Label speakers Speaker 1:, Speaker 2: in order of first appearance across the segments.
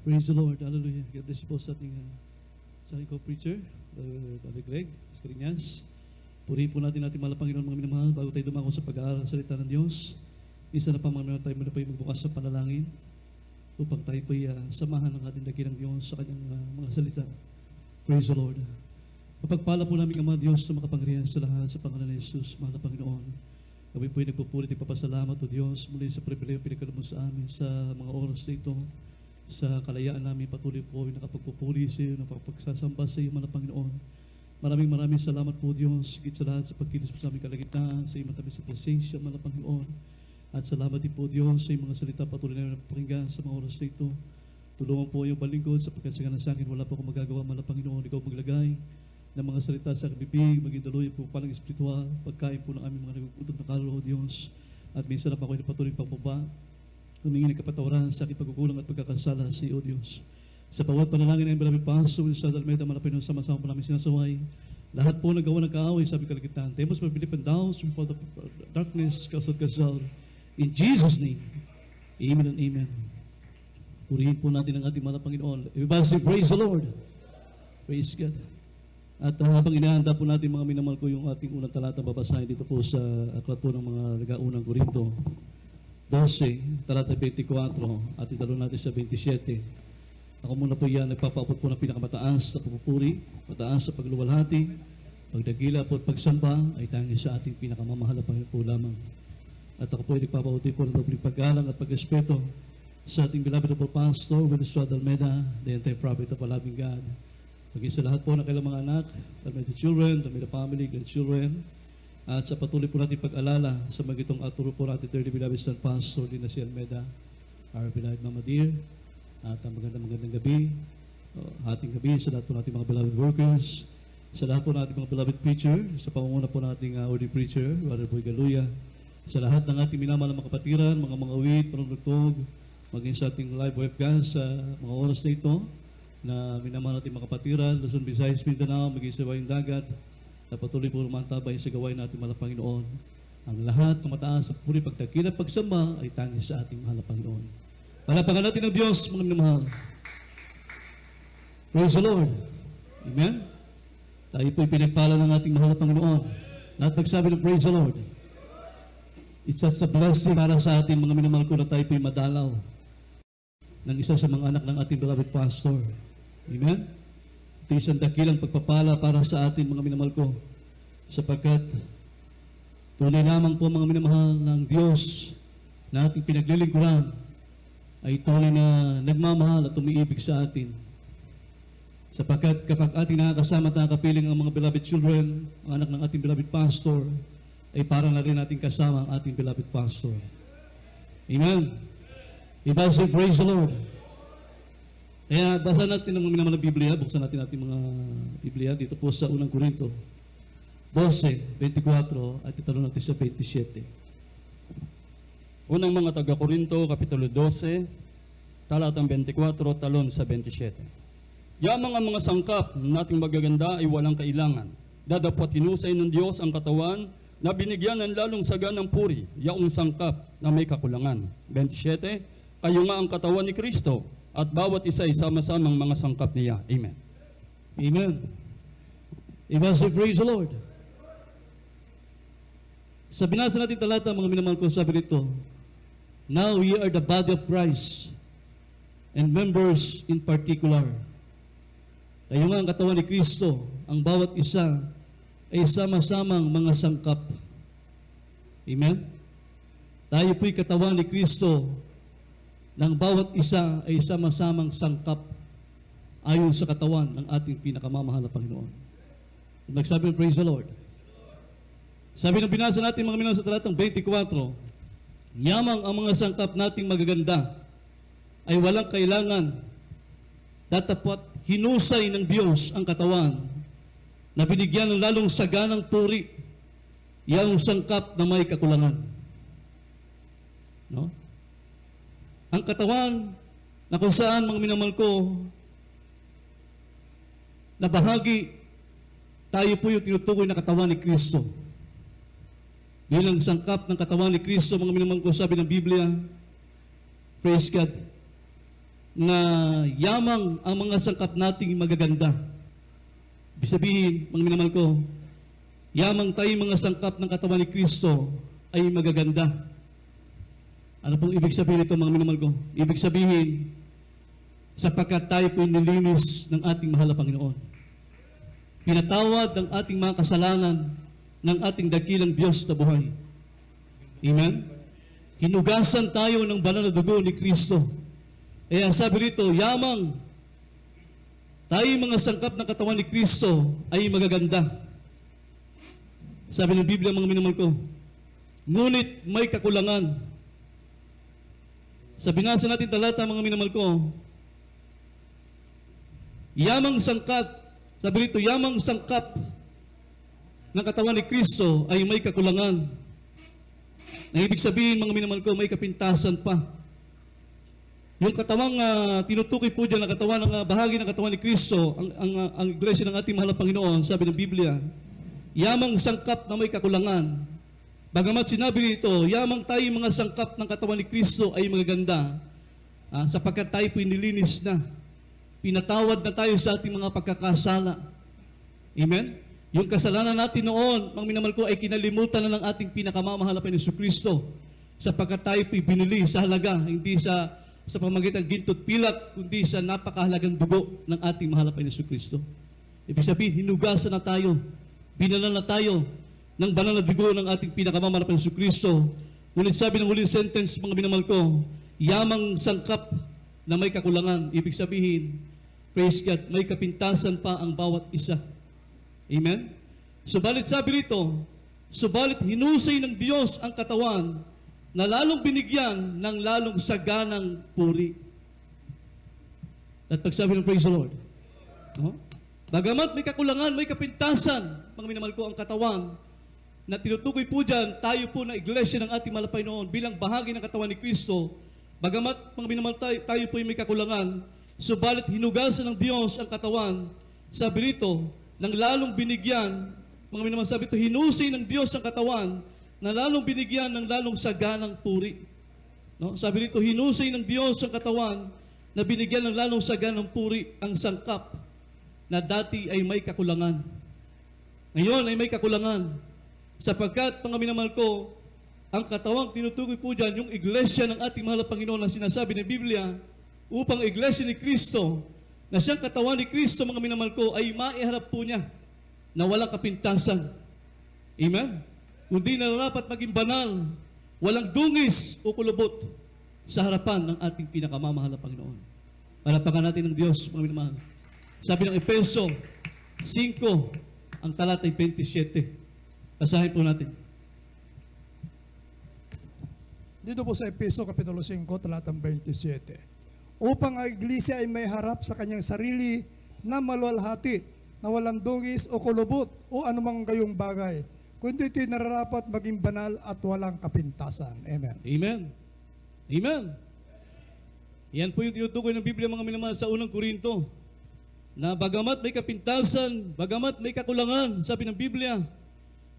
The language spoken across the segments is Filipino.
Speaker 1: Praise the Lord. Hallelujah. God bless you po sa ating sa aking co-preacher, Brother Greg Escarinas. Purihin po natin mga Panginoon, mga minamahal, bago tayo dumako sa pag-aaral sa salita ng Diyos. Isa na pa mga tayo muna po ay magbukas sa panalangin upang tayo po ay samahan ng ating dakilang Diyos sa kanyang mga salita. Praise the Lord. Mapagpala po namin Ama Diyos sa makapangyarihan sa lahat sa pangalan ni Jesus, mahal na Panginoon. Kami po ay nagpupulit at papasalamat o Diyos muli sa pribileyo pinagkaloob mo sa amin sa mga oras na ito. Sa kalayaan namin patuloy po ay nakapagpupuli sa iyo, nakapagsasampa sa iyo, mahal na Panginoon. Maraming salamat po Diyos, higit sa lahat sa pagkilos po sa aming kalagitnaan, sa iyong matamis sa presensya, mahal na Panginoon. At salamat din po Diyos sa iyong mga salita patuloy namin napapakinggan sa mga oras na ito. Tulungan po yung balingkod sapagkat sa akin wala po akong magagawa, mahal na Panginoon. Ikaw maglagay ng mga salita sa aking bibig, maging daluyan po palang espiritual, pagkain po ng aming mga nagugutom na kaluluwa, Diyos. At minsan na pa ako'y patuloy pagbaba, humingi ng kapatawaran sa aking pagkukulang at pagkakasala sa iyo, Diyos. Sa bawat panalangin ng maraming paso, sa Dalmeda, malapit ng sama-sama po namin sinasaway. Lahat po nagawa ng kaaway sa aming kalagitnaan. Tempos mabilip and down, from the darkness, kasal. In Jesus' name, amen and amen. Purihin po natin ang ating mahal na Panginoon. Everybody say, praise the Lord. Praise God. At habang inahanda po natin mga minamahal ko yung ating unang talata babasahin dito po sa aklat po ng mga nagaunang Korinto 12, talata 24 at italo natin sa 27. Ako muna po yan, nagpapaupot po ng pinakamataas sa pagpupuri, mataas sa pagluwalhati, pagdagila po at pagsamba ay tangi sa ating pinakamamahal na Panginoon po lamang. At ako po ay nagpapauti po ng dobling paggalang at pag-respeto sa ating beloved po Pastor Wilson Dalmeda, the entire prophet of a loving God. Maging sa lahat po ng kailang mga anak, Dalmeda children, Dalmeda family, grandchildren, at sa patuloy po natin pag-alala sa magitong aturo po natin, dearly beloved son Pastor Lina C. Almeda, our beloved Mama Dear, at ang magandang gabi, hating gabi sa lahat po natin mga beloved workers, sa lahat po natin mga beloved preacher, sa pangunguna po nating ordained preacher, Brother Boy Galuya, sa lahat ng ating minamahal na mga kapatiran, mga awit, panunugtog, maging sa ating live webcast sa mga oras na ito, na minamahal natin mga kapatiran, Luzon, Visayas, Mindanao, maging sa Wayang Dagat, na patuloy po lumantabay sa gawain natin mahal na Panginoon. Ang lahat ng mataas sa puri, pagtakila, pagsamba ay tangis sa ating mahal na Panginoon. Palapakan natin ng Diyos, mga minamahal. Praise the Lord. Amen? Tayo po'y pinagpala ng ating mahal na Panginoon. Lahat magsabi ng praise the Lord. It's such a blessing para sa ating mga minamahal ko na tayo po'y madalaw ng isa sa mga anak ng ating beloved pastor. Amen? Ito isang dakilang pagpapala para sa ating mga minamahal ko sapagkat tunay lamang po mga minamahal ng Diyos na ating pinaglilingkuran ay tunay na nagmamahal at umiibig sa atin. Sapagkat kapag ating nakakasama at nakakapiling ang mga beloved children, ang anak ng ating beloved pastor, ay para na rin natin kasama ang ating beloved pastor. Amen? Iba say, praise the Lord. Kaya basa natin ang mga minamahal na Biblia, buksan natin ating mga Biblia dito po sa unang Korinto 12, 24 at italo natin sa 27.
Speaker 2: Unang mga taga-Korinto, Kapitulo 12, talatang 24, talon sa 27. Yamang ang mga sangkap nating magaganda ay walang kailangan. Dadapot hinusay ng Diyos ang katawan na binigyan ng lalong saganang puri, yaong sangkap na may kakulangan. 27, kayo nga ang katawan ni Kristo at bawat isa ay sama-samang mga sangkap niya. Amen.
Speaker 1: Amen. Iba say, praise the Lord. Sa binasa natin talata, mga minamahal ko, sabi nito, now we are the body of Christ and members in particular. Kayo nga ang katawan ni Kristo, ang bawat isa ay sama-samang mga sangkap. Amen? Tayo po'y katawan ni Kristo, ng bawat isa ay sama-samang sangkap ayon sa katawan ng ating pinakamamahal na Panginoon. Nagsabi ng praise the Lord. Sabi ng binasa natin mga minamahal sa talatang 24, yamang ang mga sangkap nating magaganda ay walang kailangan, datapat hinusay ng Diyos ang katawan na binigyan ng lalong saganang puri, yung sangkap na may kakulangan. No? Ang katawan na kung saan mga minamahal ko na bahagi, tayo po yung tinutukoy na katawan ni Kristo. Bilang sangkap ng katawan ni Kristo, mga minamahal ko, sabi ng Biblia, praise God, na yamang ang mga sangkap nating magaganda. Ibig sabihin, mga minamahal ko, yamang tayo mga sangkap ng katawan ni Kristo ay magaganda. Ano pong ibig sabihin ito, mga minamahal ko? Ibig sabihin, sapagkat tayo po nilinis ng ating mahal na Panginoon. Pinatawad ang ating mga kasalanan ng ating dakilang Diyos na buhay. Amen? Hinugasan tayo ng banal na dugo ni Kristo. Kaya sabi rito, yamang tayo mga sangkap ng katawan ni Kristo ay magaganda. Sabi ng Biblia, mga minamahal ko, ngunit may kakulangan. Sa binasa natin talata, mga minamahal ko, yamang sangkap, sabi rito, yamang sangkap ng katawan ni Kristo ay may kakulangan. Na ibig sabihin, mga minamahal ko, may kapintasan pa. Yung katawang tinutukoy po dyan, ang katawan ng bahagi ng katawan ni Kristo, ang iglesia ng ating mahal na Panginoon, sabi ng Biblia, yamang sangkap na may kakulangan. Bagamat sinabi nito, yamang tayo mga sangkap ng katawan ni Kristo ay magaganda, sapagkat tayo po nilinis na. Pinatawad na tayo sa ating mga pagkakasala. Amen? Yung kasalanan natin noon, mga minamahal ko, ay kinalimutan na ng ating pinakamamahal na Panginoon Kristo, sapagkat tayo po binili sa halaga, hindi sa pamagitan ng ginto at pilak, kundi sa napakahalagang dugo ng ating mahal na Panginoon Kristo. Ibig sabihin, hinugasan na tayo, binala na tayo ng banal na dugo ng ating pinakamamahal na Panginoon Kristo. Ngunit sabi ng huling sentence, mga minamahal ko, yamang sangkap na may kakulangan. Ibig sabihin, praise God, may kapintasan pa ang bawat isa. Amen? Subalit sabi rito, subalit hinusay ng Diyos ang katawan na lalong binigyan ng lalong saganang puri. At pagsabi ng praise the Lord. No? Bagamat may kakulangan, may kapintasan, mga minamahal ko, ang katawan, na tinutukoy po dyan, tayo po na iglesia ng ating mahal na Panginoon bilang bahagi ng katawan ni Kristo, bagamat, mga minamahal, tayo po may kakulangan, subalit hinugasan ng Diyos ang katawan, sabi rito, nang lalong binigyan, mga minamahal, sabi ito, hinusay ng Diyos ang katawan, na lalong binigyan ng lalong saganang puri. No? Sabi rito, hinusay ng Diyos ang katawan na binigyan ng lalong saganang puri ang sangkap na dati ay may kakulangan. Ngayon ay may kakulangan. Sapagkat, mga minamahal ko, ang katawang tinutukoy po dyan, yung iglesia ng ating mahal na Panginoon na sinasabi ng Biblia, upang iglesia ni Kristo, na siyang katawan ni Kristo, mga minamahal ko, ay maiharap po niya na walang kapintasan. Amen? Kundi nararapat maging banal, walang dungis o kulubot sa harapan ng ating pinakamamahal na Panginoon. Palapakan natin ng Diyos, mga minamahal. Sabi ng Efeso 5, ang talata ay 27. Basahin po natin.
Speaker 3: Dito po sa Efeso Kapitulo 5, talatang 27. Upang ang iglesia ay may harap sa kanyang sarili na maluwalhati, na walang dungis o kulubot o anumang gayong bagay, kundi ito'y nararapat maging banal at walang kapintasan. Amen.
Speaker 1: Amen. Amen. Yan po yung tinutukoy ng Biblia, mga minamahal, sa unang Korinto, na bagamat may kapintasan, bagamat may kakulangan, sabi ng Biblia,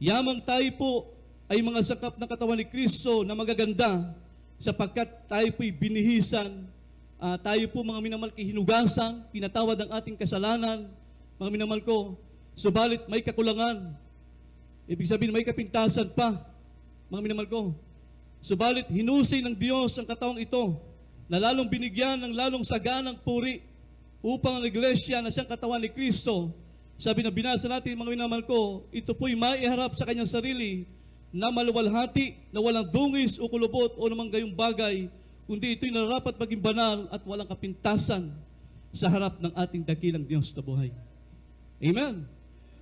Speaker 1: yamang tayo po ay mga sakap ng katawan ni Kristo na magaganda, sapagkat tayo po'y binihisan, tayo po, mga minamahal, hinugasan, pinatawad ang ating kasalanan, mga minamahal ko, subalit may kakulangan. Ibig sabihin, may kapintasan pa, mga minamahal ko. Subalit, hinusay ng Diyos ang katawang ito, na lalong binigyan ng lalong saganang puri, upang ang iglesia na siyang katawan ni Kristo, sabi na binasa natin, mga minamahal ko, ito po'y maiharap sa kanyang sarili, na maluwalhati, na walang dungis o kulubot o namang gayong bagay, kundi ito'y nararapat maging banal at walang kapintasan sa harap ng ating dakilang Diyos na buhay. Amen.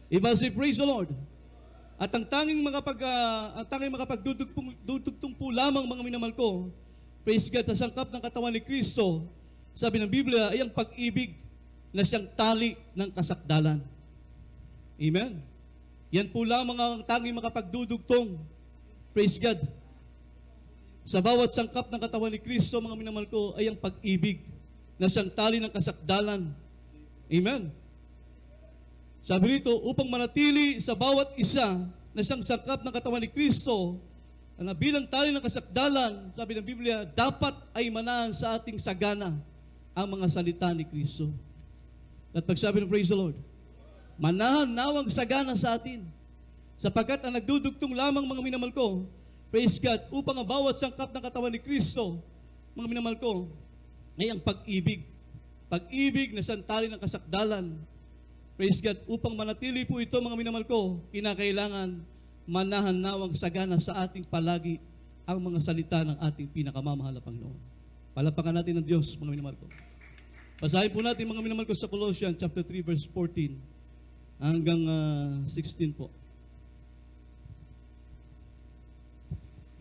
Speaker 1: Iba say, praise the Lord. At ang tanging makapagdudugtong po lamang, mga minamahal ko, praise God, sa sangkap ng katawan ni Kristo, sabi ng Biblia, ay ang pag-ibig na siyang tali ng kasakdalan. Amen? Yan po lamang ang tanging makapagdudugtong, praise God, sa bawat sangkap ng katawan ni Kristo, mga minamahal ko, ay ang pag-ibig na siyang tali ng kasakdalan. Amen? Sabi rito, upang manatili sa bawat isa na siyang sangkap ng katawan ni Kristo, na bilang tali ng kasakdalan, sabi ng Biblia, dapat ay manahan sa ating sagana ang mga salita ni Kristo. At pagsabi ng praise the Lord, manahan nawang sagana sa atin, sapagkat ang nagdudugtong lamang mga minamahal ko, praise God, upang ang bawat sangkap ng katawan ni Kristo, mga minamahal ko, ay ang pag-ibig. Pag-ibig na santali ng kasakdalan. Praise God, upang manatili po ito mga minamahal ko, kinakailangan manahan nawang sagana sa ating palagi ang mga salita ng ating pinakamamahal na Panginoon. Palapakan natin ng Diyos, mga minamahal ko. Basahin po natin mga minamahal ko sa Colossians chapter 3 verse 14 hanggang 16 po.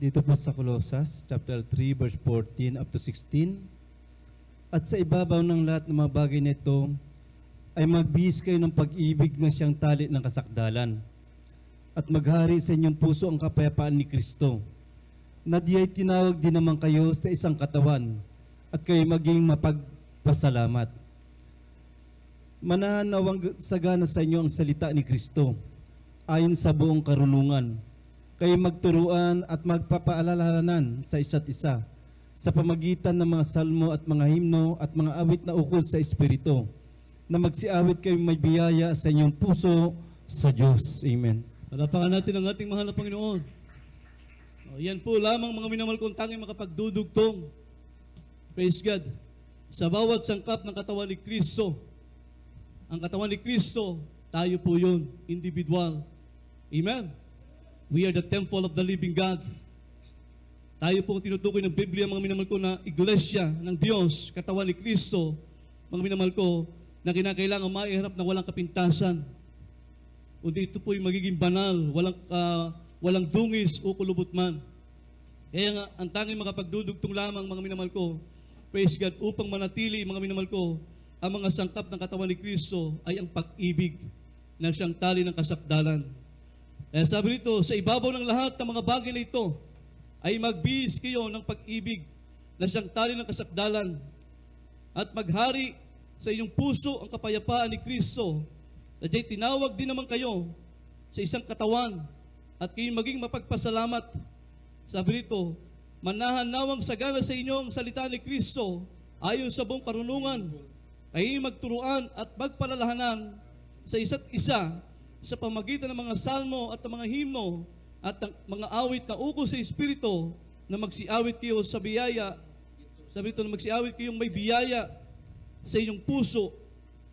Speaker 4: Dito po sa Colossus, chapter 3, verse 14 up to 16. At sa ibabaw ng lahat ng mga bagay na ito, ay magbihis kayo ng pag-ibig na siyang tali ng kasakdalan. At maghari sa inyong puso ang kapayapaan ni Kristo. Na di ay tinawag din naman kayo sa isang katawan, at kayo maging mapagpasalamat. Manahan nawang sagana sa inyo ang salita ni Kristo, ayon sa buong karunungan. Kayo magturuan at magpapaalalahanan sa isa't isa sa pamagitan ng mga salmo at mga himno at mga awit na ukol sa Espiritu, na magsiawit kayo may biyaya sa inyong puso sa Diyos. Amen.
Speaker 1: Palapakan natin ang ating mahal na Panginoon. Yan po lamang mga minamahal kong tanging makapagdudugtong. Praise God. Sa bawat sangkap ng katawan ni Kristo. Ang katawan ni Kristo, tayo po yun, individual. Amen. We are the temple of the living God. Tayo po tinutukoy ng Biblia, mga minamahal ko, na iglesia ng Diyos, katawan ni Kristo, mga minamahal ko, na kinakailangan maiharap na walang kapintasan. Kundi ito po yung magiging banal, walang dungis o kulubot man. Kaya nga, ang tanging makapagdudugtong lamang, mga minamahal ko, praise God, upang manatili, mga minamahal ko, ang mga sangkap ng katawan ni Kristo ay ang pag-ibig na siyang tali ng kasakdalan. Kaya sabi nito, sa ibabaw ng lahat ng mga bagay na ito, ay magbihis kayo ng pag-ibig na siyang tali ng kasakdalan, at maghari sa inyong puso ang kapayapaan ni Kristo, na diya'y tinawag din naman kayo sa isang katawan, at kayo maging mapagpasalamat. Sabi nito, manahan nawang sagana sa inyo ang salita ni Kristo ayon sa buong karunungan. Kayo magturuan at magpalalahanan sa isa't isa sa pamagitan ng mga salmo at ng mga himno at ng mga awit na ukol sa Espiritu, na magsiawit kayo sa biyaya. Sabi nito, na magsiawit kayong may biyaya sa inyong puso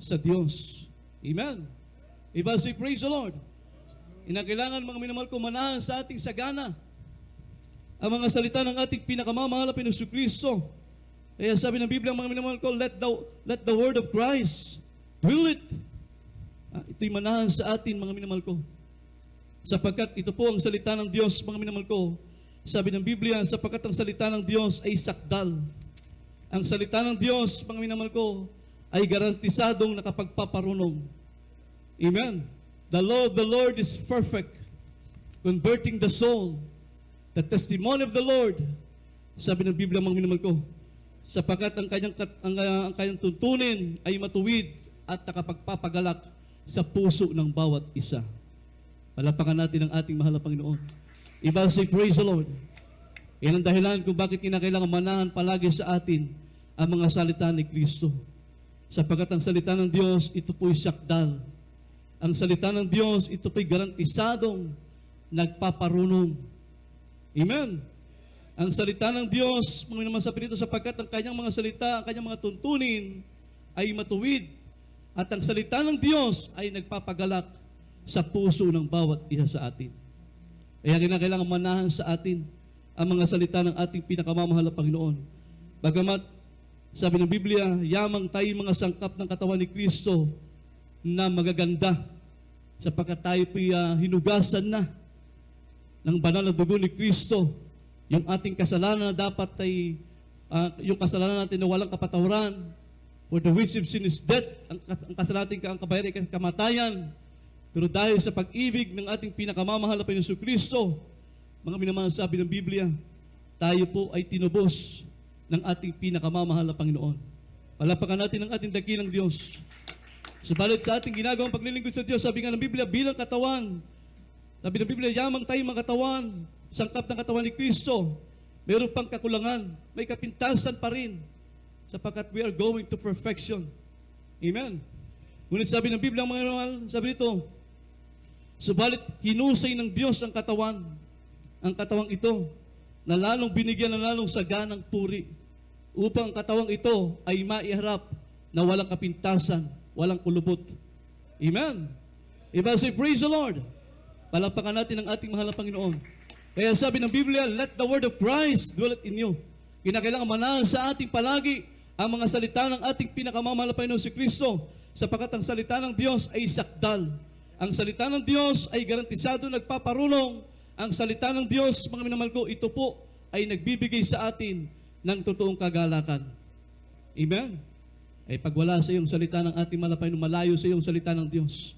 Speaker 1: sa Diyos. Amen. Iba say praise the Lord. Inakailangan, mga minamahal ko, manahan sa ating sagana ang mga salita ng ating pinakamamahal na Panginoong Kristo. Kaya sabi ng Biblia, mga minamahal ko, let the word of Christ will it. Ito'y manahan sa atin, mga minamahal ko. Sapagkat ito po ang salita ng Diyos, mga minamahal ko. Sabi ng Biblia, sapagkat ang salita ng Diyos ay sakdal. Ang salita ng Diyos, mga minamahal ko, ay garantisadong nakapagpaparunong. Amen. The law of the Lord is perfect, converting the soul. The testimony of the Lord, sabi ng Biblia, mga minamahal ko, sapagkat ang kanyang tuntunin ay matuwid at nakapagpapagalak sa puso ng bawat isa. Palapakan natin ang ating mahal na Panginoon. Iba say praise the Lord. Yan ang dahilan kung bakit kinakailangan manahan palagi sa atin ang mga salita ni Kristo. Sapagkat ang salita ng Diyos, ito po'y sakdal. Ang salita ng Diyos, ito po'y garantisadong nagpaparunong. Amen. Ang salita ng Diyos, mga naman sabi nito, sapagkat ang kanyang mga salita, ang kanyang mga tuntunin ay matuwid. At ang salita ng Diyos ay nagpapagalak sa puso ng bawat isa sa atin. Kaya kinakailangan manahan sa atin ang mga salita ng ating pinakamamahal na Panginoon. Bagamat, sabi ng Biblia, yamang tayo mga sangkap ng katawan ni Kristo na magaganda, sapagkat tayo po'y hinugasan na ng banal na dugo ni Kristo. Yung ating kasalanan na dapat ay, yung kasalanan natin na walang kapatawaran, for the wages of sin is death, ang kasalanan natin ang kabayaran ay kamatayan. Pero dahil sa pag-ibig ng ating pinakamamahal na Panginoon Kristo, mga minamahal, sabi ng Biblia, tayo po ay tinubos ng ating pinakamamahal na Panginoon. Palapakan natin ang ating dakilang Diyos. Subalit sa ating ginagawang paglilingkod sa Diyos, sabi nga ng Biblia, bilang katawan, sabi ng Biblia, yamang tayo mga katawan, sangkap ng katawan ni Kristo, mayroon pang kakulangan, may kapintasan pa rin. sapagkat we are going to perfection. Amen. Ngunit sabi ng Biblia, mga mahal, sabi dito, subalit hinusay ng Diyos ang katawang ito, na lalong binigyan ng lalong saganang puri, upang ang katawang ito ay maiharap na walang kapintasan, walang kulubot. Amen. Iba say, praise the Lord. Palakpakan natin ang ating mahal na Panginoon. Kaya sabi ng Biblia, let the word of Christ dwell in you. Kinakailangan manahan sa ating palagi ang mga salita ng ating pinakamamahal na Panginoon si Kristo, sapagkat ang salita ng Diyos ay sakdal. Ang salita ng Diyos ay garantisado nagpaparulong. Ang salita ng Diyos, mga minamahal ko, ito po ay nagbibigay sa atin ng totoong kagalakan. Amen? Ay pag wala sa iyong salita ng ating mahal na Panginoon, malayo sa iyong salita ng Diyos,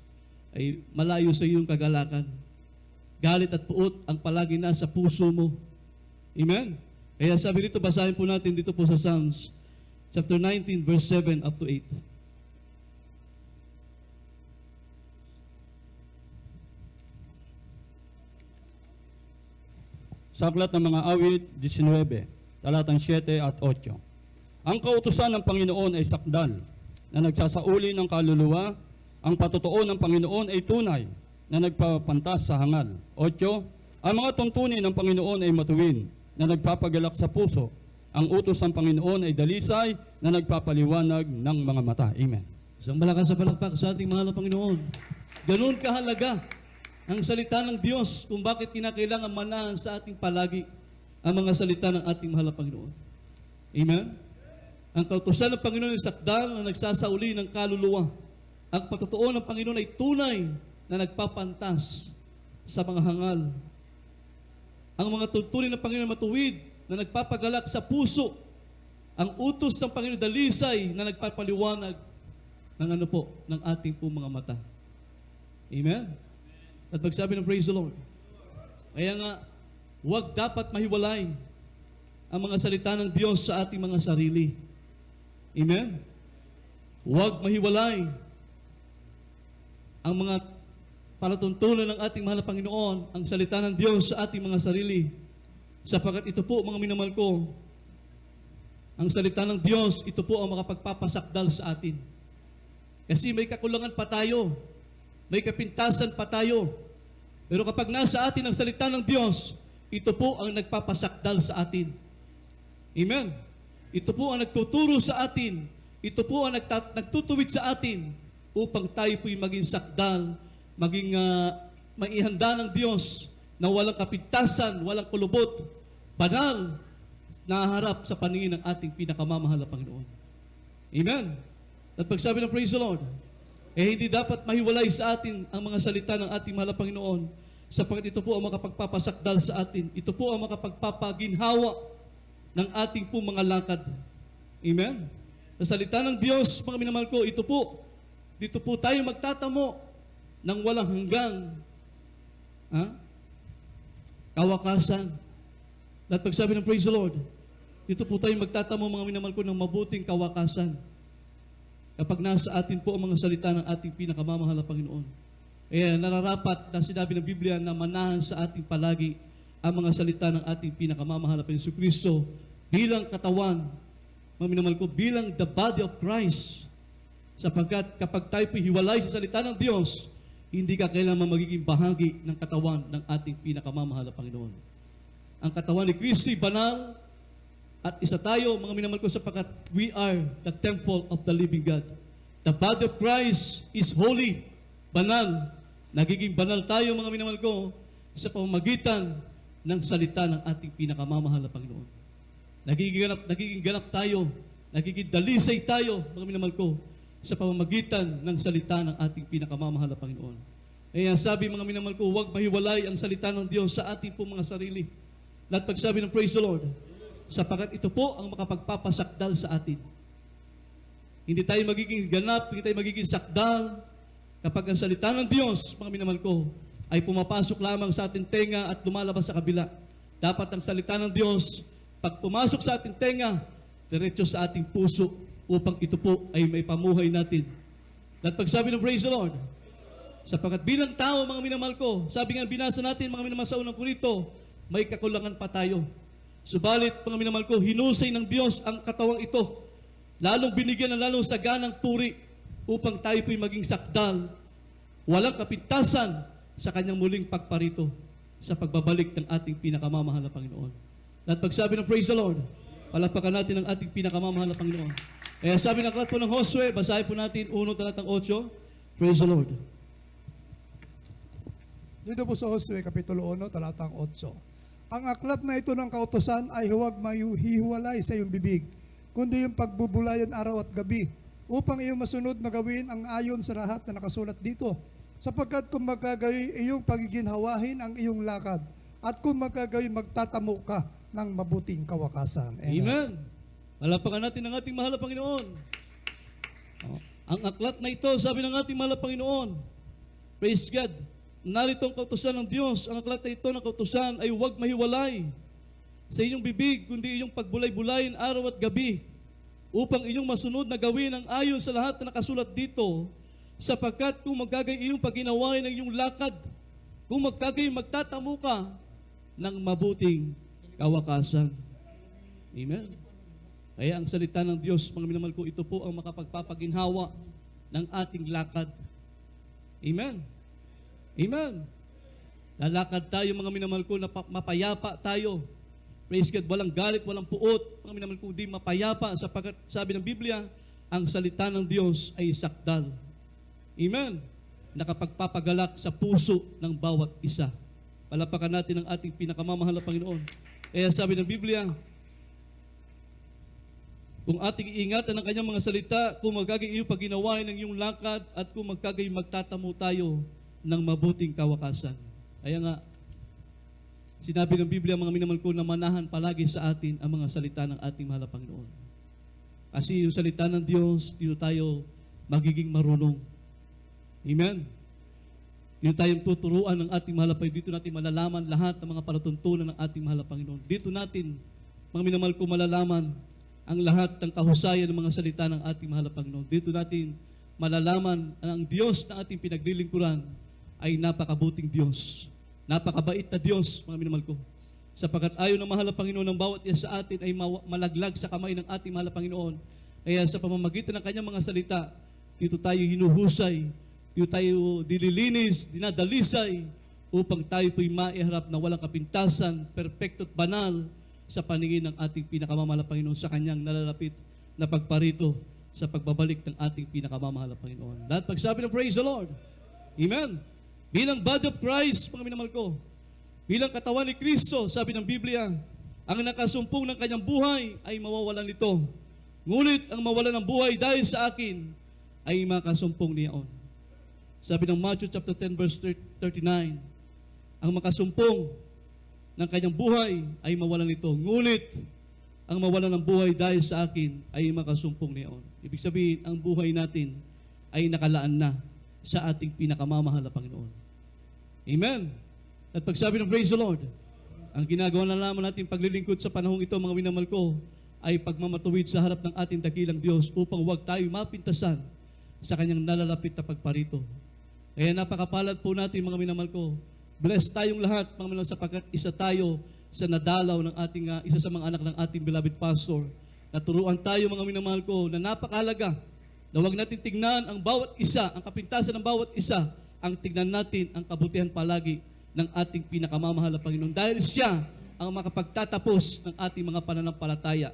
Speaker 1: ay malayo sa iyong kagalakan. Galit at puot ang palagi nasa puso mo. Amen? Kaya sabi dito, basahin po natin dito po sa Psalms, chapter 19, verse 7 up to 8.
Speaker 2: Sa aklat ng mga awit, 19, talatang 7 at 8. Ang kautusan ng Panginoon ay sakdal, na nagsasauli ng kaluluwa. Ang patotoo ng Panginoon ay tunay, na nagpapantas sa hangal. 8. Ang mga tuntunin ng Panginoon ay matuwid, na nagpapagalak sa puso. Ang utos ng Panginoon ay dalisay, na nagpapaliwanag ng mga mata. Amen.
Speaker 1: Isang malakas sa palakpak sa ating mahal na Panginoon. Ganun kahalaga ang salita ng Diyos kung bakit kinakailangan manahan sa ating palagi ang mga salita ng ating mahal na Panginoon. Amen? Ang kautusan ng Panginoon ay sakdal na nagsasauli ng kaluluwa. Ang patotoo ng Panginoon ay tunay na nagpapantas sa mga hangal. Ang mga tuntunin ng Panginoon matuwid na nagpapagalak sa puso. Ang utos ng Panginoon dalisay na nagpapaliwanag ng ating po mga mata. Amen? At magsabi ng praise the Lord. Kaya nga, huwag dapat mahiwalay ang mga salita ng Diyos sa ating mga sarili. Amen? Huwag mahiwalay ang mga palatuntunan ng ating mahal na Panginoon, ang salita ng Diyos sa ating mga sarili. Sapagkat ito po, mga minamahal ko, ang salita ng Diyos, ito po ang makapagpapasakdal sa atin. Kasi may kakulangan pa tayo. May kapintasan pa tayo. Pero kapag nasa atin ang salita ng Diyos, ito po ang nagpapasakdal sa atin. Amen? Ito po ang nagtuturo sa atin. Ito po ang nagtutuwid sa atin upang tayo po'y maging sakdal, maging maihanda ng Diyos na walang kapintasan, walang kulubot, banal, naharap sa paningin ng ating pinakamamahal na Panginoon. Amen? At pagsabi ng praise the Lord, hindi dapat mahiwalay sa atin ang mga salita ng ating mahal na Panginoon, sapagkat ito po ang makapagpapasakdal sa atin. Ito po ang makapagpapaginhawa ng ating po mga lakad. Amen? Sa salita ng Diyos, mga minamahal ko, dito po tayo magtatamo ng walang hanggang kawakasan. At pagsabi ng praise the Lord, dito po tayo magtatamo, mga minamahal ko, ng mabuting kawakasan. Kapag nasa atin po ang mga salita ng ating pinakamamahal na Panginoon. Kaya nararapat na sinabi ng Biblia na manahan sa ating palagi ang mga salita ng ating pinakamamahal na Panginoon Kristo bilang katawan, mga minamahal ko, bilang the body of Christ. Sapagkat kapag tayo hiwalay sa salita ng Diyos, hindi ka kailanman magiging bahagi ng katawan ng ating pinakamamahal na Panginoon. Ang katawan ni Kristo banal, at isa tayo, mga minamahal ko, sapagkat we are the temple of the living God. The body of Christ is holy, banal. Nagiging banal tayo, mga minamahal ko, sa pamamagitan ng salita ng ating pinakamamahal na Panginoon. Nagiging ganap tayo, nagiging dalisay tayo, mga minamahal ko, sa pamamagitan ng salita ng ating pinakamamahal na Panginoon. Kaya sabi, mga minamahal ko, huwag mahiwalay ang salita ng Diyos sa ating po mga sarili. At pagsabi ng praise the Lord, sapagkat ito po ang makapagpapasakdal sa atin. Hindi tayo magiging ganap, hindi tayo magiging sakdal kapag ang salita ng Diyos, mga minamahal ko, ay pumapasok lamang sa ating tenga at lumalabas sa kabila. Dapat ang salita ng Diyos, pag pumasok sa ating tenga, diretso sa ating puso upang ito po ay may pamuhay natin. At pagsabi ng praise the Lord, sapagkat bilang tao, mga minamahal ko, sabi nga binasa natin, mga minamahal sa unang Korinto, may kakulangan pa tayo. Subalit, mga minamahal ko, hinusay ng Diyos ang katawang ito lalong binigyan ng lalong saganang puri upang tayo po'y maging sakdal, walang kapintasan sa kanyang muling pagparito sa pagbabalik ng ating pinakamamahal na Panginoon. At pagsabi ng praise the Lord, palakpakan natin ang ating pinakamamahal na Panginoon. Kaya sabi ng aklat po ng Josue, basahin po natin 1:8. Praise the Lord.
Speaker 3: Dito po sa Josue, Kapitulo 1, talatang 8. Ang aklat na ito ng kautosan ay huwag mayuhiwalay sa iyong bibig, kundi yung pagbubulayan araw at gabi, upang iyong masunod na gawin ang ayon sa lahat na nakasulat dito. Sapagkat kung magkagayoy iyong pagiginhawahin ang iyong lakad, at kung magkagayoy magtatamo ka ng mabuting kawakasan.
Speaker 1: Amen. Palakpakan natin ang ating mahal na Panginoon. Ang aklat na ito, sabi ng ating mahal na Panginoon, praise God, narito ang kautusan ng Diyos. Ang aklat na ito ng kautusan ay huwag mahiwalay sa inyong bibig, kundi iyong pagbulay-bulayin araw at gabi, upang inyong masunod na gawin ang ayon sa lahat na nakasulat dito, sapagkat kung magkagay iyong paginawain ng iyong lakad, kung magkagay magtatamo ka ng mabuting kawakasan. Amen. Kaya ang salita ng Diyos, mga minamahal ko, ito po ang makapagpapaginhawa ng ating lakad. Amen. Amen. Lalakad tayo, mga minamahal ko, na mapayapa tayo. Praise God, walang galit, walang puot. Mga minamahal ko, di mapayapa, sapagkat sabi ng Biblia, ang salita ng Diyos ay sakdal. Amen. Nakapagpapagalak sa puso ng bawat isa. Palapakan natin ang ating pinakamamahal na Panginoon. Kaya sabi ng Biblia, kung ating iingatan ang kanyang mga salita, kung magkagay iyong paginawain ng iyong lakad, at kung magkagay magtatamo tayo ng mabuting kawakasan. Kaya nga, sinabi ng Biblia, mga minamahal ko, na manahan palagi sa atin ang mga salita ng ating mahal na Panginoon. Kasi yung salita ng Diyos, dito tayo magiging marunong. Amen. Dito tayong tuturuan ng ating mahal na Panginoon. Dito natin malalaman lahat ng mga palatuntunan ng ating mahal na Panginoon. Dito natin, mga minamahal ko, malalaman ang lahat ng kahusayan ng mga salita ng ating mahal na Panginoon. Dito natin malalaman ang Diyos na ating pinaglilingkuran ay napakabuting Diyos. Napakabait na Diyos, mga minamahal ko. Sapagkat ayaw ng mahal na Panginoon ng bawat isa sa atin ay malaglag sa kamay ng ating mahal na Panginoon. Kaya sa pamamagitan ng kanyang mga salita, dito tayo hinuhusay, dito tayo dililinis, dinadalisay, upang tayo po'y maiharap na walang kapintasan, perpekto at banal sa paningin ng ating pinakamamahal na Panginoon sa kanyang nalalapit na pagparito sa pagbabalik ng ating pinakamamahal na Panginoon. Lahat pagsabi ng praise the Lord. Amen. Bilang body of Christ, mga minamahal ko, bilang katawan ni Kristo, sabi ng Biblia, ang nakasumpong ng kanyang buhay ay mawawalan nito. Ngunit ang mawalan ng buhay dahil sa akin ay makasumpong niyaon. Sabi ng Matthew chapter 10 verse 39, ang makasumpong ng kanyang buhay ay mawalan nito. Ngunit ang mawalan ng buhay dahil sa akin ay makasumpong niyaon. Ibig sabihin, ang buhay natin ay nakalaan na sa ating pinakamamahal na Panginoon. Amen. At pagsabi ng praise the Lord, ang ginagawa na naman natin paglilingkod sa panahong ito, mga minamahal ko, ay pagmamatuwid sa harap ng ating dakilang Diyos upang huwag tayo mapintasan sa kanyang nalalapit na pagparito. Kaya napakapalad po natin, mga minamahal ko. Bless tayong lahat, mga minamahal, sapagkat isa tayo sa nadalaw ng ating, isa sa mga anak ng ating beloved pastor. Naturuan tayo, mga minamahal ko, na napakahalaga na huwag natin tignan ang bawat isa, ang kapintasan ng bawat isa, ang tignan natin ang kabutihan palagi ng ating pinakamamahal na Panginoon. Dahil siya ang makapagtatapos ng ating mga pananampalataya.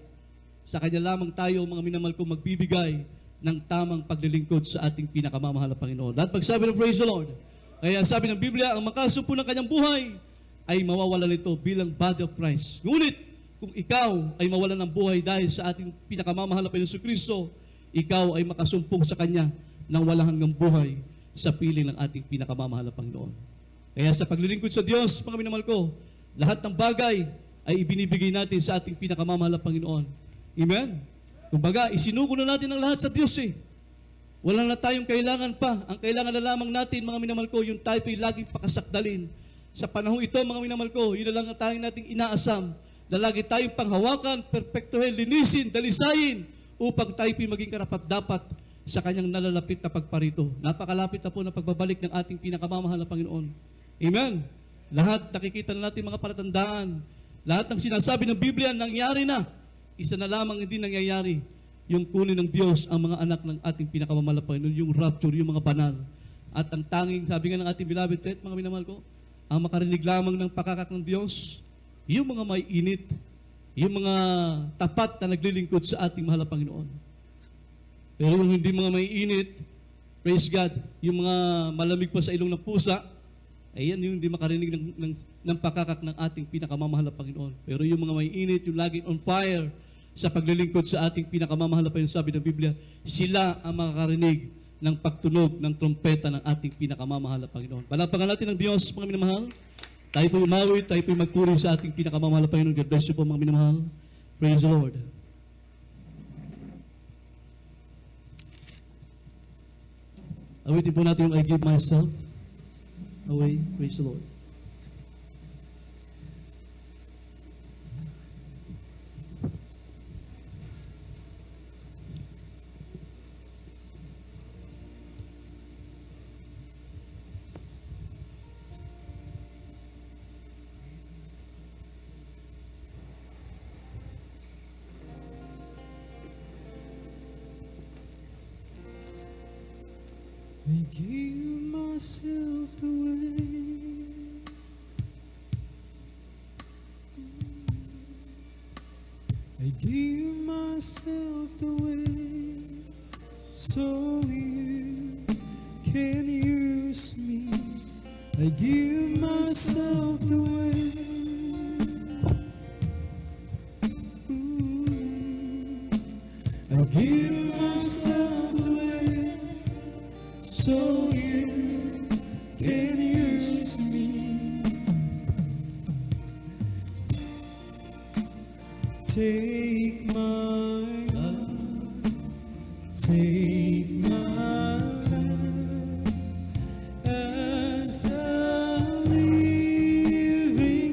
Speaker 1: Sa Kanya lamang tayo, mga minamahal ko, magbibigay ng tamang paglilingkod sa ating pinakamamahal na Panginoon. At pagsabi ng praise the Lord, kaya sabi ng Biblia, ang makasumpo ng kanyang buhay ay mawawala nito bilang body of Christ. Ngunit, kung ikaw ay mawalan ng buhay dahil sa ating pinakamamahal na Panginoon Kristo, ikaw ay makasumpong sa Kanya ng walang hanggang buhay sa piling ng ating pinakamamahal na Panginoon. Kaya sa paglilingkod sa Diyos, mga minamahal ko, lahat ng bagay ay ibinibigay natin sa ating pinakamamahal na Panginoon. Amen? Kumbaga, isinuko na natin ang lahat sa Diyos eh. Wala na tayong kailangan pa. Ang kailangan na lamang natin, mga minamahal ko, yung tayo ay laging pakasakdalin. Sa panahong ito, mga minamahal ko, yun na lang ang tayong nating inaasam, na lagi tayong panghawakan, perpektuhin, linisin, dalisayin, upang tayo ay maging karapat-dapat sa kanyang nalalapit na pagparito. Napakalapit na po na pagbabalik ng ating pinakamamahal na Panginoon. Amen? Lahat nakikita na natin mga palatandaan. Lahat ng sinasabi ng Biblia, nangyari na. Isa na lamang hindi nangyayari. yung kunin ng Diyos ang mga anak ng ating pinakamamahal na Panginoon, yung rapture, yung mga banal. At ang tanging, sabi nga ng ating beloved Ted, mga minamahal ko, ang makarinig lamang ng pakakak ng Diyos, yung mga may init, yung mga tapat na naglilingkod sa ating mahal na Panginoon. Pero yung hindi mga may init, praise God, yung mga malamig pa sa ilong ng pusa, ayan yung hindi makarinig ng pakakak ng ating pinakamamahal na Panginoon. Pero yung mga may init, yung laging on fire sa paglilingkod sa ating pinakamamahal na Panginoon, sabi ng Biblia, sila ang makakarinig ng pagtunog ng trompeta ng ating pinakamamahal na Panginoon. Palapakan natin ng Diyos, mga minamahal. Tayo po'y umawit, tayo po'y magpuri sa ating pinakamamahal na Panginoon. God bless you po, mga minamahal. Praise the Lord. Awitin po natin yung I give myself away. Praise the Lord.
Speaker 5: I give myself away. I give myself away so you can use me. I give myself away. I give myself away so you can use me. Take my heart, take my life as a living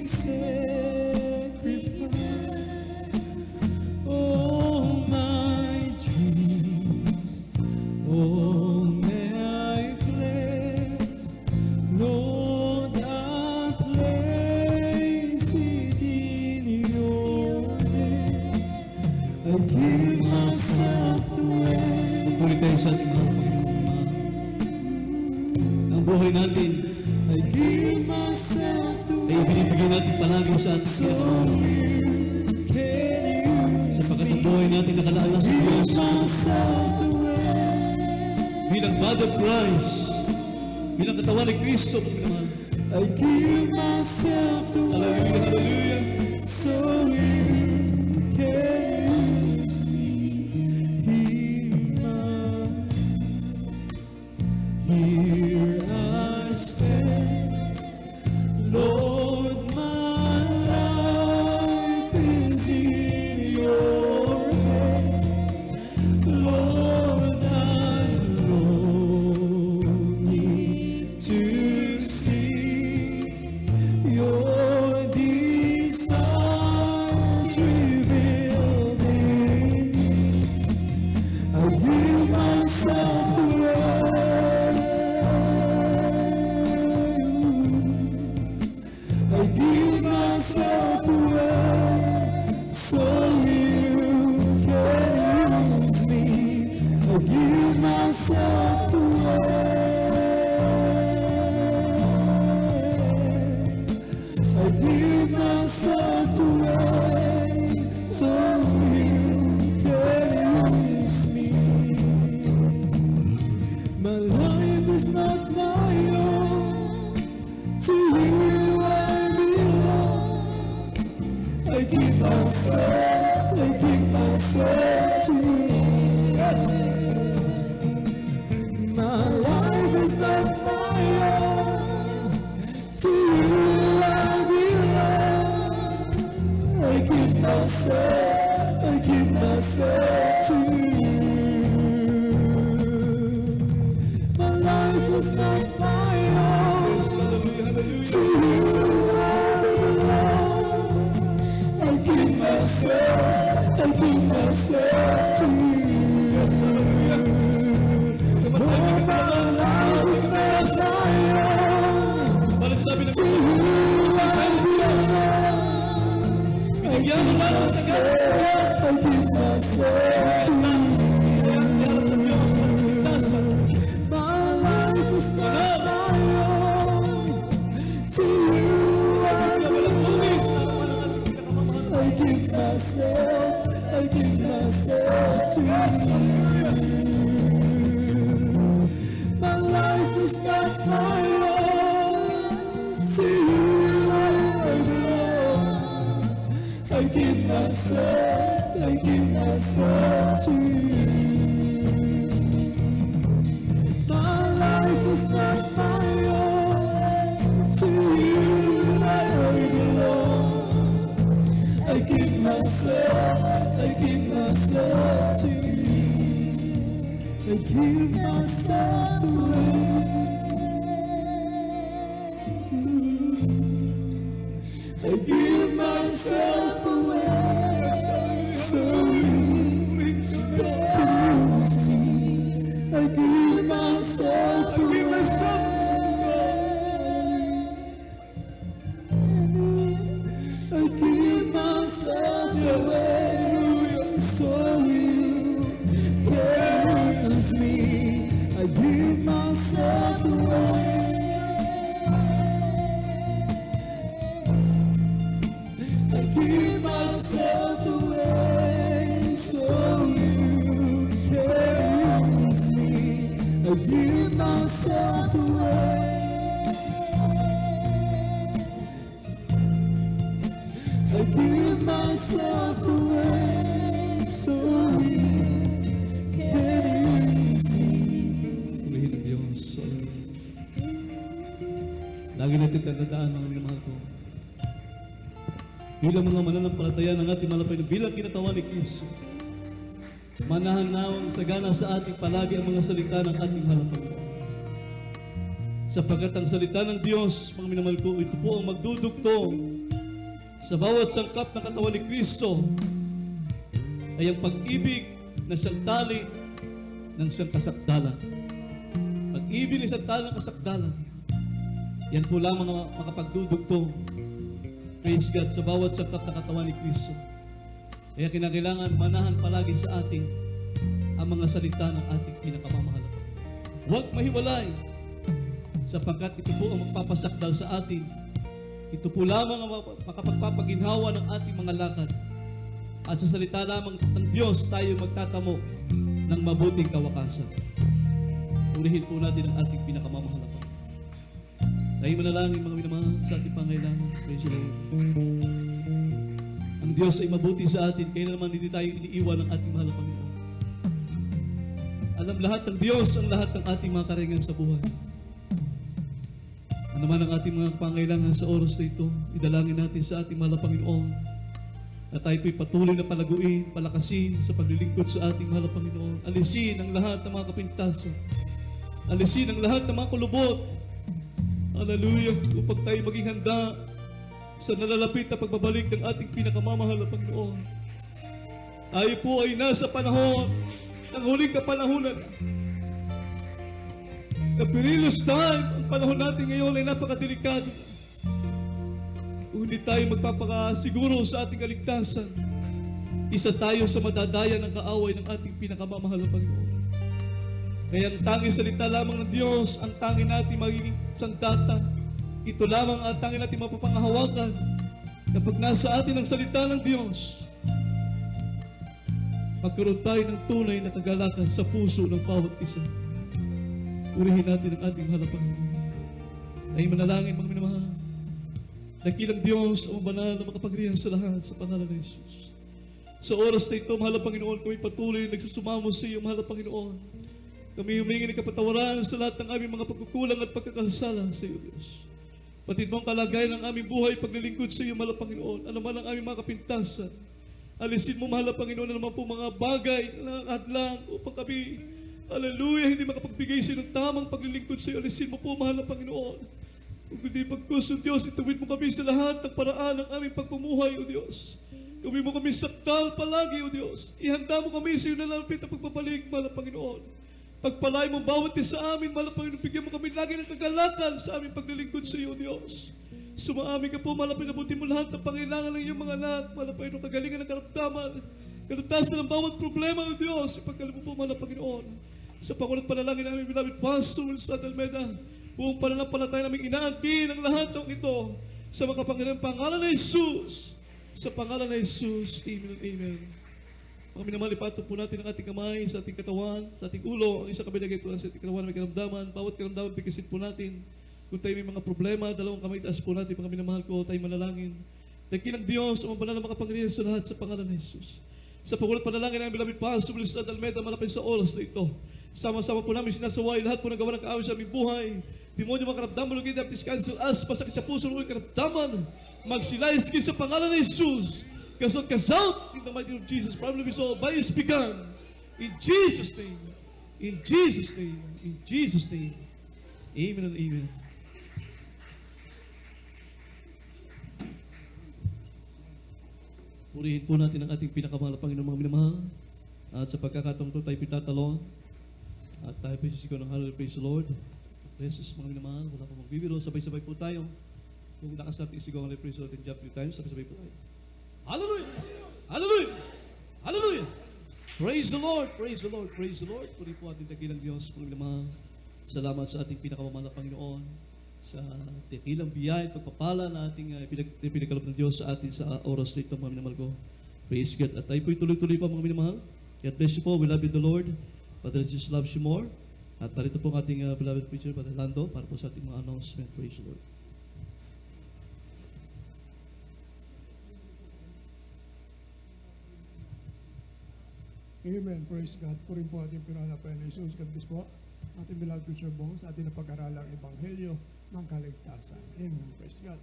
Speaker 5: sacrifice. All my dreams, all my plans, Lord, I place it in your hands. I give myself away.
Speaker 1: Pagpuri tayo sa ating mahal na Panginoon. Ang buhay natin
Speaker 5: I give myself
Speaker 1: ay
Speaker 5: away
Speaker 1: binibigyan natin palagi sa ating
Speaker 5: so
Speaker 1: Panginoon.
Speaker 5: you can use
Speaker 1: Sapagkat ang
Speaker 5: me.
Speaker 1: buhay natin nakalaala sa Diyos
Speaker 5: Myself away.
Speaker 1: bilang body of Christ, bilang katawan ni Kristo, mga minamahal.
Speaker 5: I give myself away
Speaker 1: Hallelujah, hallelujah.
Speaker 5: so you can use me. Here I stand, Lord, my life is in your hands. Lord, I'm longing to see your desires revealed in me. I give myself away. I give myself away so you can use me. I give myself away. I give myself away so you can use me. My life is not my own. To you I belong. I give myself to you. Yes. My life is not my own. To you I belong. I give myself to you. My life is not my own. To you I belong. I give myself to you. Lord, my life is not my own.
Speaker 1: Balit sabi ng
Speaker 5: To you I belong. I give myself to you. is not my own. To you I belong. I give myself to you. My life is not my own. To you I belong. I give myself to you. I give myself away. I give myself away, so you can use me. I give myself away. I give myself away, so you can use me. I give myself away. I give myself away, so you can use me. I give myself away. I give myself away, so you can use me.
Speaker 1: Purihin ng Diyos. Lagi natin tandaan, mga minamahal ko. Bilang mga mananampalataya ng ating malapay na bilang kinatawan ni Kristo, manahan naman sagana sa ating palagi ang mga salita ng ating harapan. Sapagkat ang salita ng Diyos, mga minamahal ko, ito po ang magdudugtong sa bawat sangkap ng katawan ni Kristo ay ang pag-ibig na siyang tali ng siyang kasakdalan. Pag-ibig na siyang tali ng kasakdalan. Yan po lamang ang makapagdudugtong, praise God, sa bawat sangkap ng katawan ni Kristo. Kaya kinakailangan manahan palagi sa ating ang mga salita ng ating pinakamamahal. Huwag mahiwalay, sapagkat ito po ang magpapasakdal sa atin. Ito po lamang ang makapagpapaginhawa ng ating mga lakad. At sa salita lamang ng Diyos tayo magtatamo ng mabuting kawakasan. Purihin po natin ang ating pinakamamahal na Panginoon. Tayo manalangin, mga minamahal, sa ating pangailangan. Praise the Lord. Ang Diyos ay mabuti sa atin, kaya naman hindi tayo iniiwan ng ating mahal na Panginoon. Alam lahat ng Diyos ang lahat ng ating mga karangan sa buhay. Ano man ang ating mga pangailangan sa oras na ito, idalangin natin sa ating mahal na Panginoon na tayo po'y patuloy na palaguin, palakasin sa paglilingkod sa ating mahal na Panginoon. Alisin ang lahat ng mga kapintasan. Alisin ang lahat ng mga kulubot. Hallelujah! Upang tayo maging handa sa nalalapit na pagbabalik ng ating pinakamamahal na Panginoon. Tayo po ay nasa panahon ng huling kapanahunan. The perilous time, ang panahon natin ngayon ay napakadelikado. Kung hindi tayo magpapakasiguro sa ating kaligtasan, isa tayo sa madadaya ng kaaway ng ating pinakamamahal na Panginoon. Kaya ang tanging salita lamang ng Diyos, ang tanging natin magiging sandata. Ito lamang ang tanging natin mapapangahawakan kapag nasa atin ang salita ng Diyos. Magkaroon tayo ng tunay na kagalakan sa puso ng bawat isa. Purihin natin ang ating mahal na Panginoon. Tayo manalangin, mga minamahal. Dakilang Diyos, ang banal na makapangyarihan sa lahat, sa pangalan ng Jesus. Sa oras na ito, mahal na Panginoon, kami patuloy na nagsusumamo sa iyo, mahal na Panginoon. Kami humingi ng kapatawaran sa lahat ng aming mga pagkukulang at pagkakasala sa iyo, Diyos. Patid mo ang kalagayan ng aming buhay, paglilingkod sa iyo, mahal na Panginoon. Ano man ang aming mga kapintasan. Alisin mo, mahal na Panginoon, na naman po mga bagay na nakakadlang upang kami, hallelujah, hindi makapagbigay sa ng tamang paglilingkod sa iyo. Alisin mo po, mahal na Panginoon. Kung hindi pagkuso, Diyos, ituwid mo kami sa lahat ng paraan ng aming pagpumuhay, O Diyos. Gawin mo kami sakdal palagi, O Diyos. Ihanda mo kami sa iyo na lalapit na pagbabalik, mahal na Panginoon. Pagpalay mo bawat isa sa amin, mahal na Panginoon. Bigyan mo kami lagi ng kagalakan sa aming paglilingkod sa iyo, O Diyos. Sumaamin ka po, mahal na pinabuti mo lahat ng pangailangan ng iyong mga anak, mahal na Panginoon, kagalingan ng karamdaman, kalutasan ng bawat problema, O Diyos. Ipagkalim mo po, mahal na Panginoon. Sa pangulat panalangin namin, beloved Pastor Wilson Almeida, buong pananampalataya namin inaangkin ang lahat ng ito sa makapangyarihang pangalan ng Jesus. Sa pangalan ng Jesus, Amen and Amen. Mga minamahal, ipatong po natin ang ating kamay sa ating katawan, sa ating ulo, ang isang kabilagay po sa ating katawan, may karamdaman. Bawat karamdaman, bigkasin po natin. Kung tayo may mga problema, dalawang kamay, taas po natin, mga minamahal ko, tayo manalangin. Dakilang Diyos, ang banal na makapangyarihan sa lahat sa pangalan ni Jesus. Sa pagulat panalangin ng beloved Pastor Luis Almeida, malapit sa oras na ito. Sama-sama po namin sinasaway lahat po ng gawa ng kaaway sa aming buhay. Demonyo mga karamdaman, Lord, Baptist Council, aspa sa kapuso ng karamdaman. Magsilayas kayo sa pangalan ni Jesus. Kasot kasout in the mighty name of Jesus. Problem is all by His begun. In Jesus' name. In Jesus' name. In Jesus' name. Amen and amen. Purihin po natin ang ating pinakamahal na Panginoon, mga minamahal. At sa pagkakataong ito, tayo pitatalon. At tayo po sisigaw ng hallelujah, praise the Lord. Jesus, mga minamahal, wala po magbibiro. Sabay-sabay po tayo. Kung lakas natin isigaw ng praise the Lord and jump 3 times, sabay-sabay po tayo. Hallelujah! Hallelujah! Hallelujah! Praise the Lord! Praise the Lord! Praise the Lord! Puri po ating dakilang Diyos, mga minamahal. Salamat sa ating pinakamamahal na Panginoon. Sa dakilang biyaya at pagpapala na ating pinagkaloob ng Diyos sa atin sa oras na ito, mga minamahal ko. Praise God. At tayo po'y tuloy-tuloy pa, mga minamahal. God bless you po. We love you the Lord. Father Jesus loves you more. At narito po ang ating beloved preacher, Father Lando, para po sa ating mga announcement. Praise the Lord.
Speaker 3: Amen. Praise God. Purin po ating pinanapayan ni Jesus. God bless po. Ating beloved preacher Bong sa ating napag-aralang Ebanghelyo ng Kaligtasan. Amen. Praise God.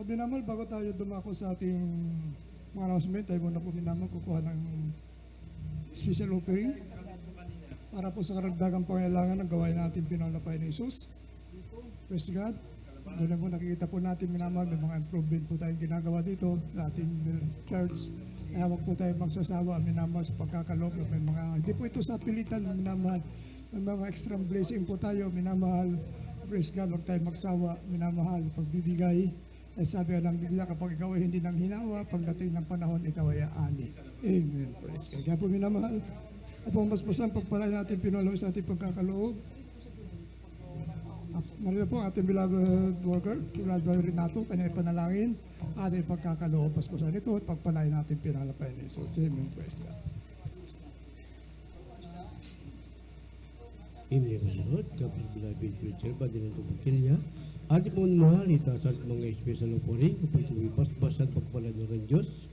Speaker 3: Binamal, bago tayo dumako sa ating mga announcement, tayo muna po binamal kukuha ng special offering para po sa karagdagang pangailangan ng gawain natin pinanapayan ni Jesus. Praise God. Doon na po nakikita po natin minamahal, may mga improvement po tayong ginagawa dito sa ating church. Kaya wag po tayo magsasawa, minamahal, sa pagkakaloob. May mga, hindi po ito sa pilitan, minamahal. May mga extra blessing po tayo, minamahal. Praise God, wag tayo magsawa, minamahal, pagbibigay. Ay sabi ng Biblia, kapag ikaw ay hindi nang hinawa, pagdating ng panahon, ikaw ay aani. Amen. Praise God. Kaya po minamahal, upang basbasan, pagpalain natin, pinulaw sa ating pagkakaloob. Marito po ang ating beloved worker, Brother Renato, kanya ipanalangin, ating pagkakaloob, basbasan ito, at pagpalain natin, pinalapain ni Jesus. Amen. Praise God.
Speaker 6: Amen. Kasunod, kapag beloved preacher, Badilang Tubagkilya, ating pong mahalita sa mga special offering, upang ito ibasbasan pagpalain ng Diyos.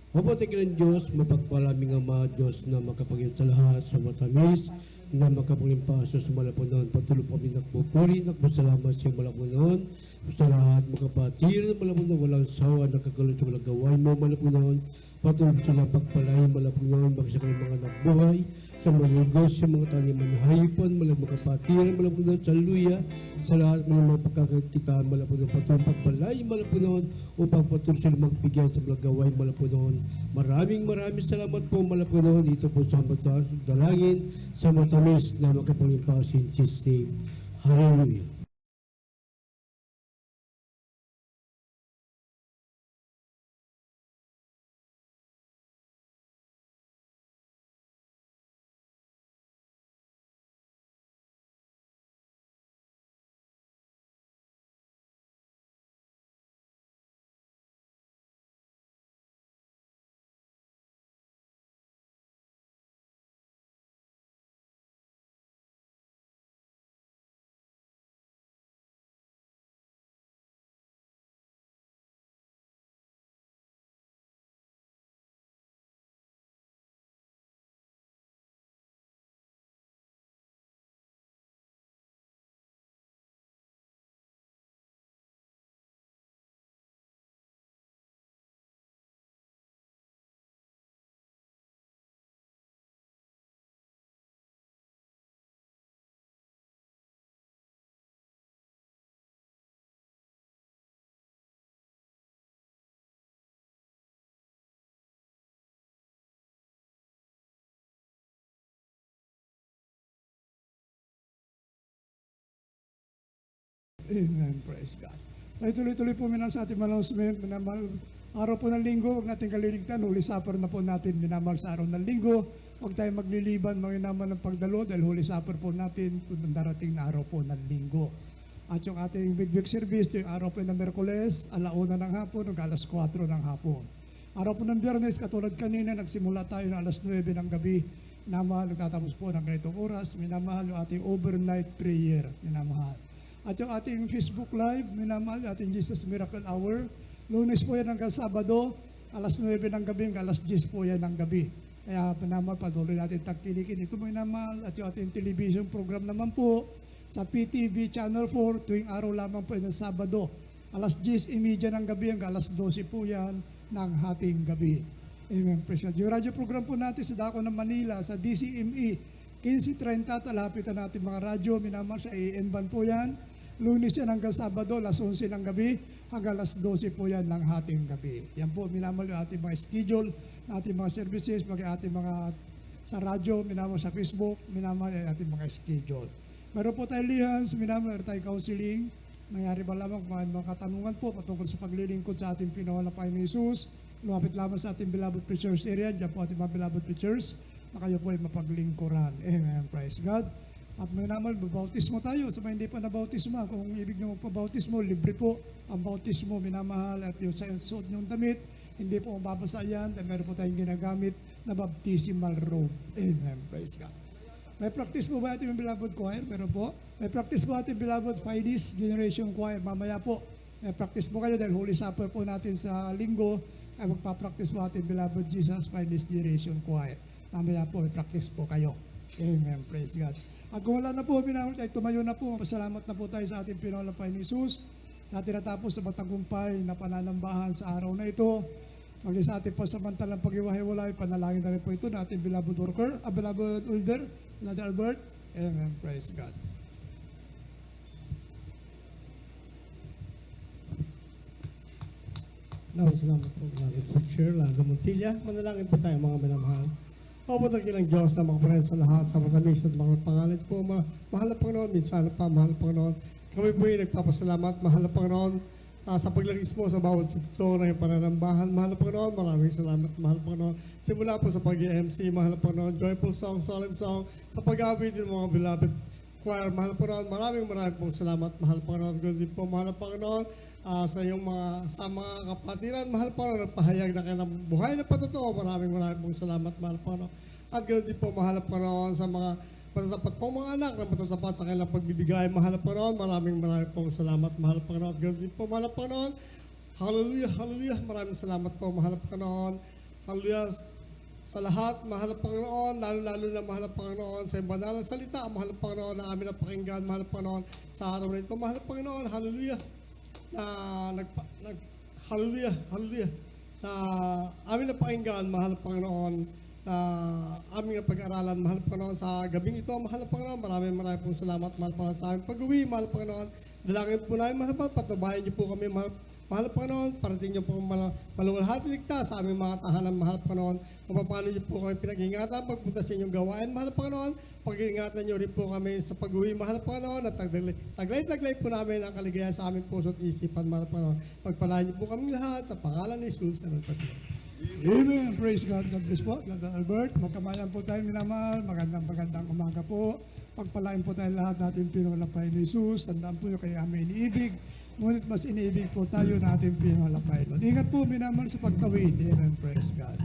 Speaker 6: Mapatigil ng Diyos, mapagpalaming Ama Diyos na makapagin sa lahat sa matamis, na makapagin paso sa malapunan, patuloy po kami nakpupuri, nakpasalamat sa malapunan, sa lahat makapatir, malapunan, walang sawa, nakagulot sa walang gawain mo, malapunan, patuloy sila pagpalain, malapunan, bagsak ng mga nagbuhay, sa mga negosyo, mga taniman na hayupan, malapunan, malapunan, sa luya, sa lahat ng mga pagkakakitaan, malapunan, patuloy pagpalain, malapunan, upang patuloy sila magbigyan sa mga gawain, malapunan. Maraming salamat po, malapunan, dito po sa mga dalangin, sa matamis na makapangimpawas in Jesus' name. Hallelujah.
Speaker 3: Amen. Praise God. Tayo tuloy-tuloy po minamahal sa ating announcement. Minamahal, araw po ng linggo, huwag natin kaliligtan. Huli supper na po natin, minamahal sa araw ng linggo. Huwag tayo magliliban, manginamahal ng pagdalo dahil huli supper po natin kung darating na araw po ng linggo. At yung ating midweek service, yung araw po ng Merkules, 1:00 ng hapon, hanggang 4:00 ng hapon. Araw po ng Biyernes, katulad kanina, nagsimula tayo ng alas 9 ng gabi. Minamahal, nagtatapos po ng ganitong oras. Minamahal yung ating overnight prayer. Minamahal. At yung ating Facebook Live, minamahal yung ating Jesus Miracle Hour. Lunes po yan hanggang Sabado, alas 9 ng gabi hanggang alas 10 po yan ng gabi. Kaya minamahal, patuloy natin tagkilikin. Ito mo minamahal. At yung ating television program naman po sa PTV Channel 4 tuwing araw lamang po yan ng Sabado. Alas 10:30 ng gabi hanggang alas 12 po yan ng hating gabi. Amen. Praise God. Yung radio program po natin sa Dako ng Manila, sa DCME, 15:30, talapitan natin mga radyo, minamahal sa AM band po yan. Lunes yan hanggang Sabado, alas 11 ng gabi, hanggang alas 12 po yan ng hating gabi. Yan po, minamahal yung ating mga schedule, ating mga services, ating mga sa radyo, minamahal sa Facebook, minamahal yung ating mga schedule. Meron po tayong lihans, minamahal tayong counseling. Nangyari ba lamang mga katanungan po patungkol sa paglilingkod sa ating pinawalapay ni Jesus? Lumapit lamang sa ating beloved preachers area. Diyan po ating mga beloved preachers na kayo po ay mapaglingkuran. Amen. Praise God. At may naman, babautismo tayo. Sa mga hindi pa nabautismo, kung ibig nyo magpabautismo, libre po ang bautismo, minamahal. At yung sa suot nyong damit, hindi po mababasa yan. Dahil meron po tayong ginagamit na baptismal robe. Amen. Praise God. May practice po ba ating beloved choir? Meron po. May practice po ating beloved Fides Generation Choir. Mamaya po, may practice po kayo dahil Holy Supper po natin sa linggo ay magpa-practice po ating beloved Jesus Fides Generation Choir. Mamaya po, may practice po kayo. Amen. Praise God. At kung wala na po, minamahal tayo, tumayo na po. Pasalamat na po tayo sa ating pinawalapay ni Jesus. Sa ating natapos na matagumpay na pananambahan sa araw na ito. Maging sa ating pasamantalang pag-iwahiwalay, panalangin na rin po ito na ating beloved worker, beloved elder, Brother Albert. Amen. Praise God.
Speaker 6: Salamat po natin po, Chair Lando Montilla. Manalangin po tayo mga minamahal. Opo, ng Diyos na mga friends sa lahat, sa matamis at mga pangalan po, mahal na Panginoon, minsan pa, mahal na Panginoon. Kami po yung nagpapasalamat, mahal na Panginoon, sa paglagis mo sa bawat tukto ng pananambahan. Mahal na Panginoon, maraming salamat, mahal na Panginoon. Simula po sa pag-MC, mahal na Panginoon, joyful song, solemn song, sa pag-awit ng mga beloved choir, mahal na Panginoon, maraming pong salamat, mahal na Panginoon. Ganun din po, mahal na Panginoon, sa iyong sa mga kapatiran, mahal na Panginoon, nagpahayag na kailang buhay na patotoo, maraming pong salamat, mahal na Panginoon. At ganun din po, mahal na Panginoon, sa mga matatapat pong mga anak na matatapat sa kanilang pagbibigay, mahal na Panginoon, maraming pong salamat, mahal na Panginoon. At ganun din po, mahal na Panginoon, hallelujah, hallelujah, maraming salamat po, mahal na Panginoon, hallelujah, sa lahat, mahal na Panginoon, lalo-lalo na mahal na Panginoon, sa banal na salita, mahal na Panginoon, na amin na pakinggan, mahal na Panginoon, sa araw na ito, mahal na Panginoon, hallelujah, na hallelujah, hallelujah, na amin na pakinggan, mahal na Panginoon, na aming pag-aralan, mahal na Panginoon, sa gabing ito, mahal na Panginoon, maraming pong salamat, mahal na Panginoon, sa aming pag-uwi, mahal na Panginoon, dalangin po namin, mahal na Panginoon, patubayan niyo po kami, mahal na Panginoon, parating niyo po maluwalhati ligtas sa aming mga tahanan, mahal na Panginoon, kung paano niyo po kami pinag-ingatan, pagpunta sa inyong gawain, mahal na Panginoon, pag-ingatan niyo rin po kami sa pag-uwi, mahal na Panginoon, at taglay po namin ang kaligayahan sa aming puso at isipan, mahal na Panginoon, pagpalain niyo po kami lahat sa pangalan ni Jesus.
Speaker 3: Amen. Praise God. God bless po. God Albert. Magkamayan po tayo minamahal. Magandang umaga po. Pagpalain po tayo lahat natin pinawalapay ni Jesus. Tandaan po yung kaya amin iniibig. Ngunit mas iniibig po tayo na ating pinawalapay. Ingat po minamahal sa pagtawid. Amen. Praise God.